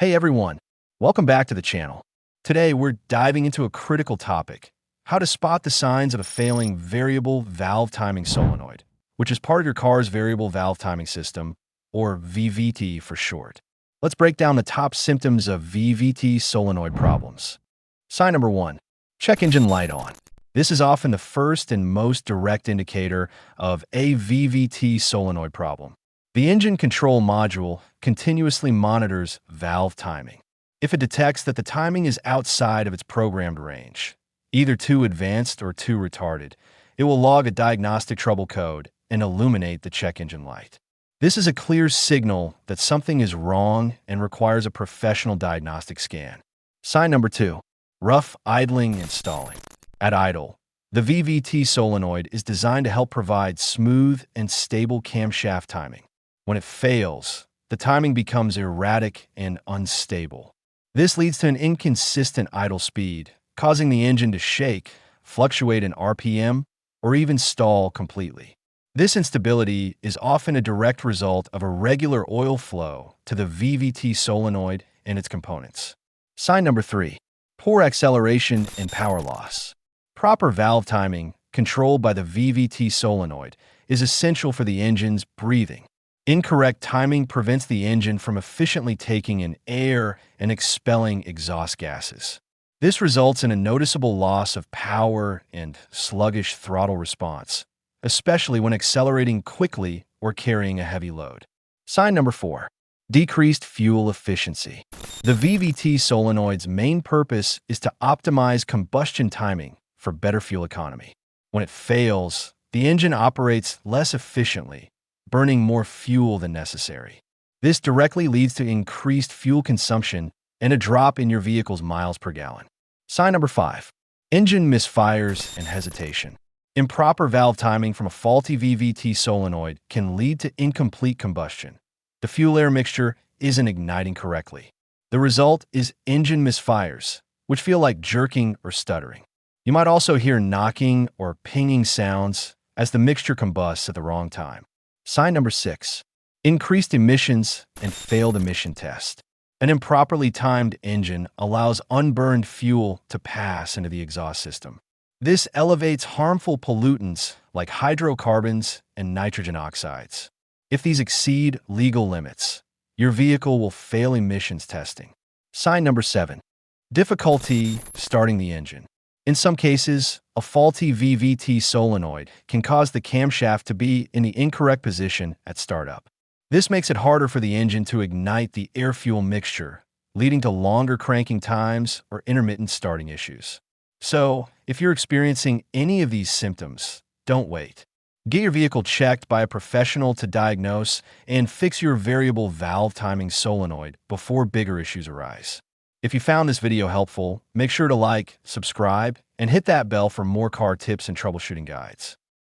Hey everyone, welcome back to the channel. Today we're diving into a critical topic, how to spot the signs of a failing variable valve timing solenoid, which is part of your car's variable valve timing system, or VVT for short. Let's break down the top symptoms of VVT solenoid problems. Sign number 1, check engine light on. This is often the first and most direct indicator of a VVT solenoid problem. The engine control module continuously monitors valve timing. If it detects that the timing is outside of its programmed range, either too advanced or too retarded, it will log a diagnostic trouble code and illuminate the check engine light. This is a clear signal that something is wrong and requires a professional diagnostic scan. Sign number 2, rough idling and stalling. At idle, the VVT solenoid is designed to help provide smooth and stable camshaft timing. When it fails, the timing becomes erratic and unstable. This leads to an inconsistent idle speed, causing the engine to shake, fluctuate in RPM, or even stall completely. This instability is often a direct result of irregular oil flow to the VVT solenoid and its components. Sign number 3, poor acceleration and power loss. Proper valve timing, controlled by the VVT solenoid, is essential for the engine's breathing. Incorrect timing prevents the engine from efficiently taking in air and expelling exhaust gases. This results in a noticeable loss of power and sluggish throttle response, especially when accelerating quickly or carrying a heavy load. Sign number 4, decreased fuel efficiency. The VVT solenoid's main purpose is to optimize combustion timing for better fuel economy. When it fails, the engine operates less efficiently, burning more fuel than necessary. This directly leads to increased fuel consumption and a drop in your vehicle's miles per gallon. Sign number 5, engine misfires and hesitation. Improper valve timing from a faulty VVT solenoid can lead to incomplete combustion. The fuel-air mixture isn't igniting correctly. The result is engine misfires, which feel like jerking or stuttering. You might also hear knocking or pinging sounds as the mixture combusts at the wrong time. Sign number 6, increased emissions and failed emission test. An improperly timed engine allows unburned fuel to pass into the exhaust system. This elevates harmful pollutants like hydrocarbons and nitrogen oxides. If these exceed legal limits, your vehicle will fail emissions testing. Sign number 7, difficulty starting the engine. In some cases, a faulty VVT solenoid can cause the camshaft to be in the incorrect position at startup. This makes it harder for the engine to ignite the air-fuel mixture, leading to longer cranking times or intermittent starting issues. So, if you're experiencing any of these symptoms, don't wait. Get your vehicle checked by a professional to diagnose and fix your variable valve timing solenoid before bigger issues arise. If you found this video helpful, make sure to like, subscribe, and hit that bell for more car tips and troubleshooting guides.